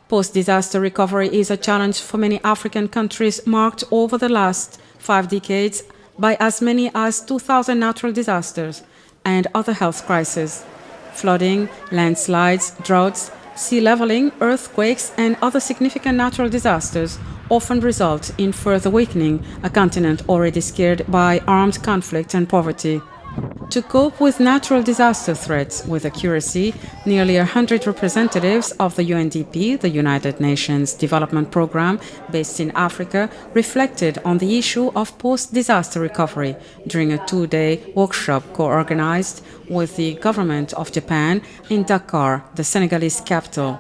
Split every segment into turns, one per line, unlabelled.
Post-disaster recovery is a challenge for many African countries marked over the last 5 decades by as many as 2,000 natural disasters and other health crises. Flooding, landslides, droughts, sea leveling, earthquakes, and other significant natural disasters often result in further weakening a continent already scared by armed conflict and poverty. To cope with natural disaster threats with accuracy, nearly 100 representatives of the UNDP, the United Nations Development Programme, based in Africa, reflected on the issue of post-disaster recovery during a 2-day workshop co-organized with the government of Japan in Dakar, the Senegalese capital.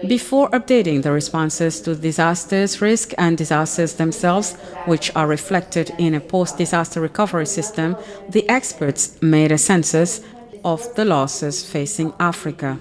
Before updating the responses to disasters, risk and disasters themselves, which are reflected in a post-disaster recovery system, the experts made a census of the losses facing Africa.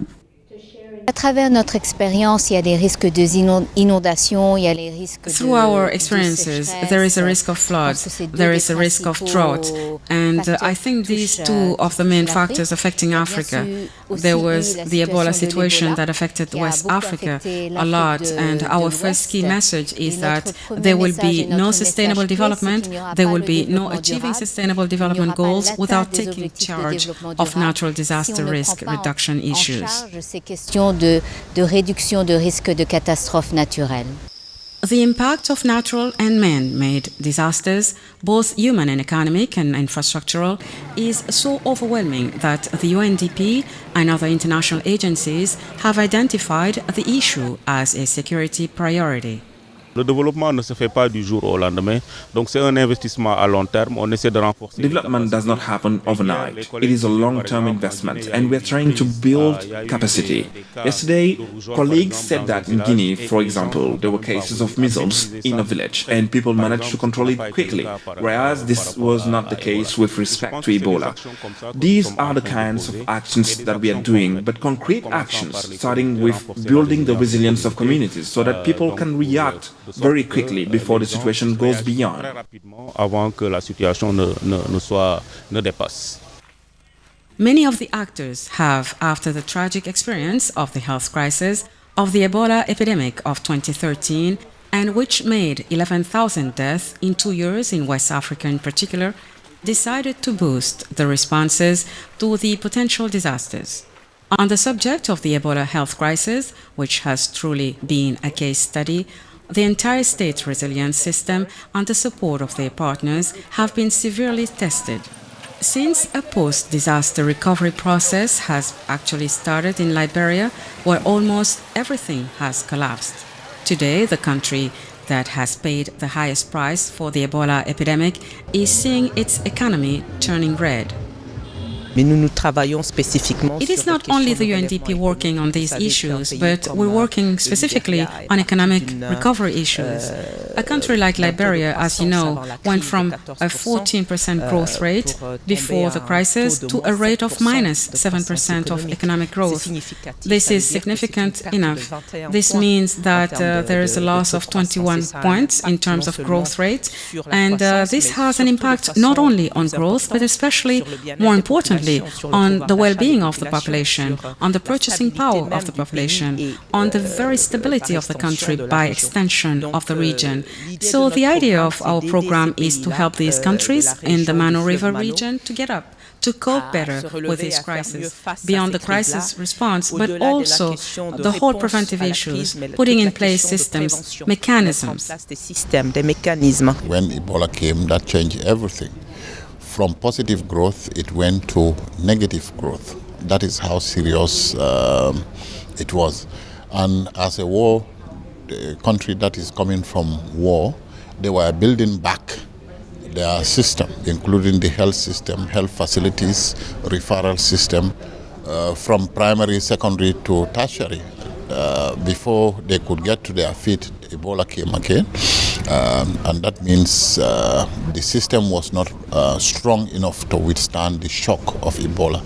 À travers notre expérience, il y a les risques d'inondation, il y a les risques de
Through our experiences, there is a risk of floods, there is a risk of drought, and I think these two of the main factors affecting Africa. There was the Ebola situation that affected West Africa a lot, and our first key message is that there will be no sustainable development, there will be no achieving sustainable development goals without taking charge of natural disaster risk reduction issues.
De réduction de risque de catastrophes naturelles.
The impact of natural and man-made disasters, both human and economic and infrastructural, is so overwhelming that the UNDP and other international agencies have identified the issue as a security priority.
Le développement ne se fait pas du jour au lendemain, donc c'est un investissement à long terme. On essaie de renforcer.
Development does not happen overnight. It is a long-term investment, and we are trying to build capacity. Yesterday, colleagues said that in Guinea, for example, there were cases of measles in a village, and people managed to control it quickly, whereas this was not the case with respect to Ebola. These are the kinds of actions that we are doing, but concrete actions, starting with building the resilience of communities so that people can react very quickly before the situation goes beyond.
Many of the actors have, after the tragic experience of the health crisis of the Ebola epidemic of 2013, and which made 11,000 deaths in 2 years in West Africa in particular, decided to boost the responses to the potential disasters. On the subject of the Ebola health crisis, which has truly been a case study, the entire state resilience system and the support of their partners have been severely tested. Since a post-disaster recovery process has actually started in Liberia, where almost everything has collapsed. Today, the country that has paid the highest price for the Ebola epidemic is seeing its economy turning red. It is not only the UNDP working on these issues, but we're working specifically on economic recovery issues. A country like Liberia, as you know, went from a 14% growth rate before the crisis to a rate of minus 7% of economic growth. This is significant enough. This means that there is a loss of 21 points in terms of growth rate, and this has an impact not only on growth, but especially, more importantly, on the well-being of the population, on the purchasing power of the population, on the very stability of the country by extension of the region. So the idea of our program is to help these countries in the Mano River region to get up, to cope better with this crisis, beyond the crisis response, but also the whole preventive issues, putting in place systems, mechanisms.
When Ebola came, that changed everything. From positive growth, it went to negative growth. That is how serious it was. And as a war, the country that is coming from war, they were building back their system, including the health system, health facilities, referral system, from primary, secondary to tertiary. Before they could get to their feet, Ebola came again. And that means the system was not strong enough to withstand the shock of Ebola.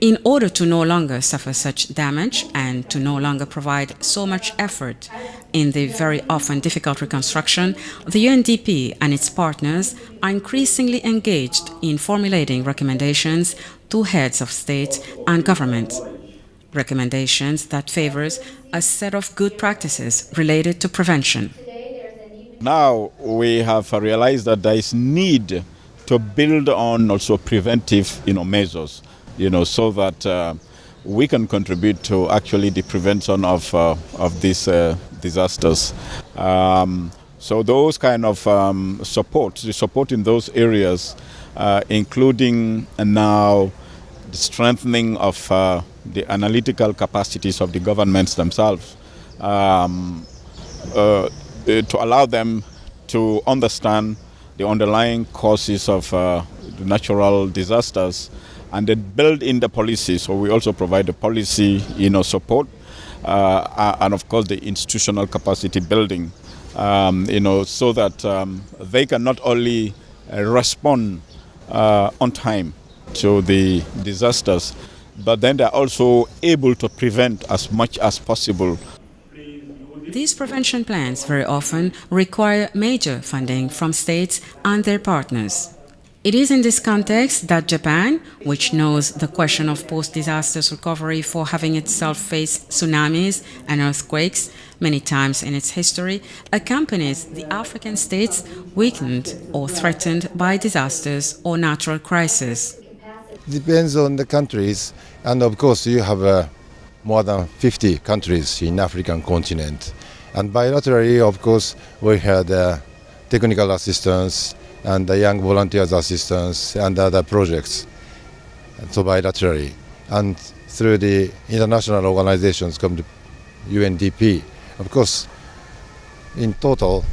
In order to no longer suffer such damage and to no longer provide so much effort in the very often difficult reconstruction, the UNDP and its partners are increasingly engaged in formulating recommendations to heads of state and government. recommendations that favors a set of good practices related to prevention.
Now we have realized that there is need to build on also preventive, measures, so that we can contribute to actually the prevention of these disasters. So those kind of the support in those areas, including now the strengthening of the analytical capacities of the governments themselves, to allow them to understand the underlying causes of natural disasters, and then build in the policy. So we also provide the policy, support, and of course the institutional capacity building, so that they can not only respond on time to the disasters, but then they're also able to prevent as much as possible.
These prevention plans very often require major funding from states and their partners. It is in this context that Japan, which knows the question of post-disasters recovery for having itself faced tsunamis and earthquakes many times in its history, accompanies the African states weakened or threatened by disasters or natural crises.
Depends on the countries, and of course you have more than 50 countries in African continent. And bilaterally, of course, we had technical assistance and the young volunteers assistance and other projects. And so bilaterally. And through the international organizations come to UNDP. Of course, in total,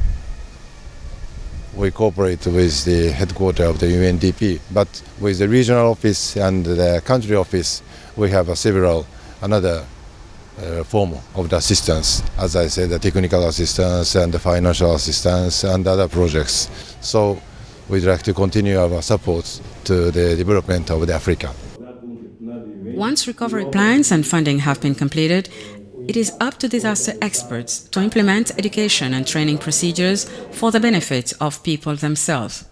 we cooperate with the headquarters of the UNDP, but with the regional office and the country office, we have several another form of the assistance, as I said, the technical assistance and the financial assistance and other projects. So we'd like to continue our support to the development of Africa.
Once recovery plans and funding have been completed, it is up to disaster experts to implement education and training procedures for the benefit of people themselves.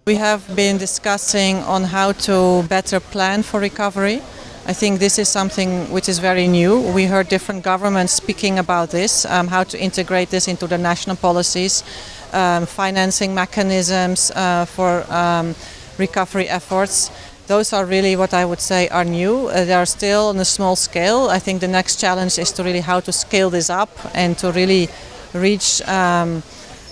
We have been discussing on how to better plan for recovery. I think this is something which is very new. We heard different governments speaking about this, how to integrate this into the national policies, financing mechanisms for recovery efforts. Those are really what I would say are new. They are still on a small scale. I think the next challenge is to really how to scale this up and to really reach, as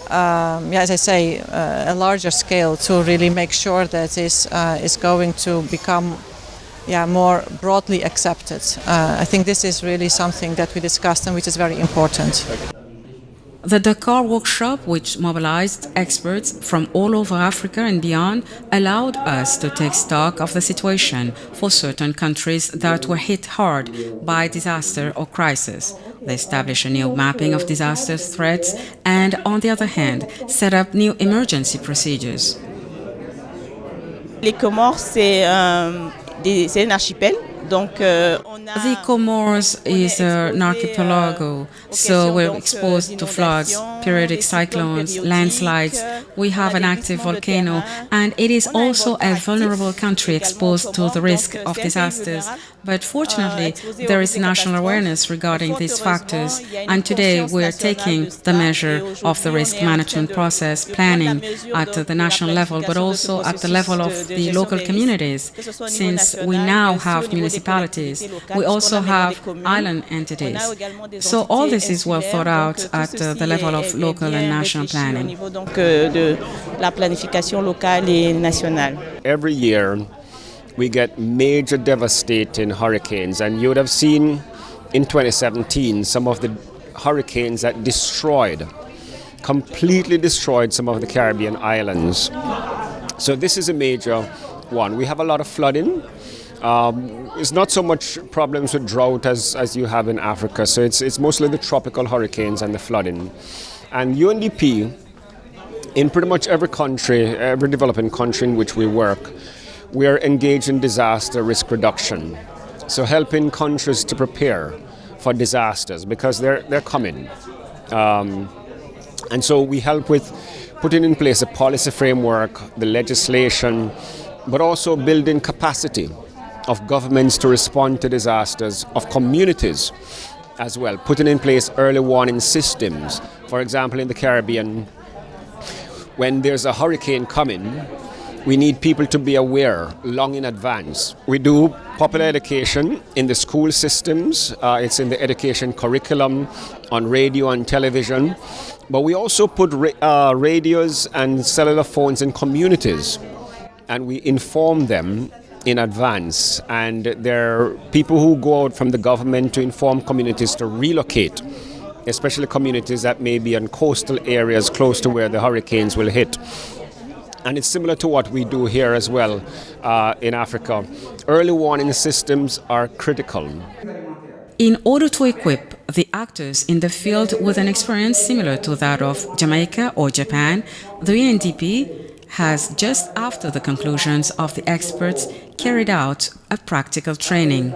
I say, a larger scale to really make sure that this is going to become more broadly accepted. I think this is really something that we discussed and which is very important.
The Dakar workshop, which mobilized experts from all over Africa and beyond, allowed us to take stock of the situation for certain countries that were hit hard by disaster or crisis. They established a new mapping of disaster threats and, on the other hand, set up new emergency procedures.
Les Comores, c'est un archipel.
The Comores is an archipelago, so we're exposed to floods, periodic cyclones, landslides. We have an active volcano, and it is also a vulnerable country exposed to the risk of disasters. But fortunately, there is national awareness regarding these factors, and today we are taking the measure of the risk management process, planning at the national level, but also at the level of the local communities. Since we now have municipalities, we also have island entities. So all this is well thought out at the level of local and national planning.
Every year, we get major devastating hurricanes, and you would have seen in 2017 some of the hurricanes that completely destroyed some of the Caribbean islands. So this is a major one. We have a lot of flooding. It's not so much problems with drought as you have in Africa, so it's mostly the tropical hurricanes and the flooding. And UNDP, in pretty much every country, every developing country in which we work, we are engaged in disaster risk reduction. So helping countries to prepare for disasters because they're coming. And so we help with putting in place a policy framework, the legislation, but also building capacity of governments to respond to disasters, of communities as well, putting in place early warning systems. For example, in the Caribbean, when there's a hurricane coming, we need people to be aware long in advance. We do popular education in the school systems. It's in the education curriculum, on radio and television. But we also put radios and cellular phones in communities, and we inform them in advance. And there are people who go out from the government to inform communities to relocate, especially communities that may be in coastal areas close to where the hurricanes will hit. And it's similar to what we do here as well in Africa. Early warning systems are critical.
In order to equip the actors in the field with an experience similar to that of Jamaica or Japan, the UNDP has, just after the conclusions of the experts, carried out a practical training.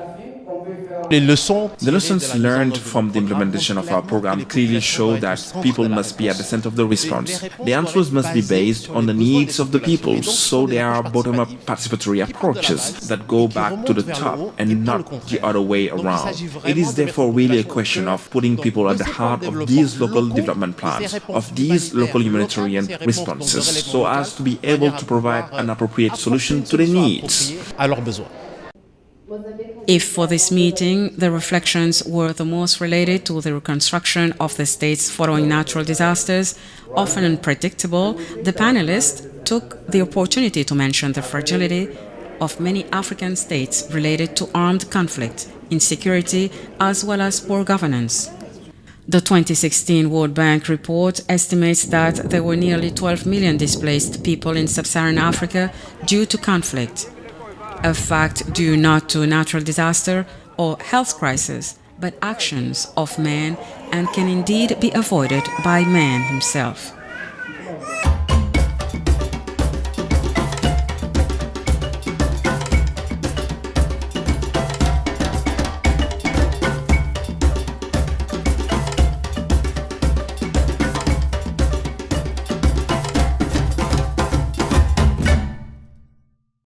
The lessons learned from the implementation of our program clearly show that people must be at the center of the response. The answers must be based on the needs of the people, so there are bottom-up participatory approaches that go back to the top and not the other way around. It is therefore really a question of putting people at the heart of these local development plans, of these local humanitarian responses, so as to be able to provide an appropriate solution to their needs.
If for this meeting the reflections were the most related to the reconstruction of the states following natural disasters, often unpredictable, the panelists took the opportunity to mention the fragility of many African states related to armed conflict, insecurity, as well as poor governance. The 2016 World Bank report estimates that there were nearly 12 million displaced people in sub-Saharan Africa due to conflict. A fact due not to natural disaster or health crisis, but actions of man, and can indeed be avoided by man himself.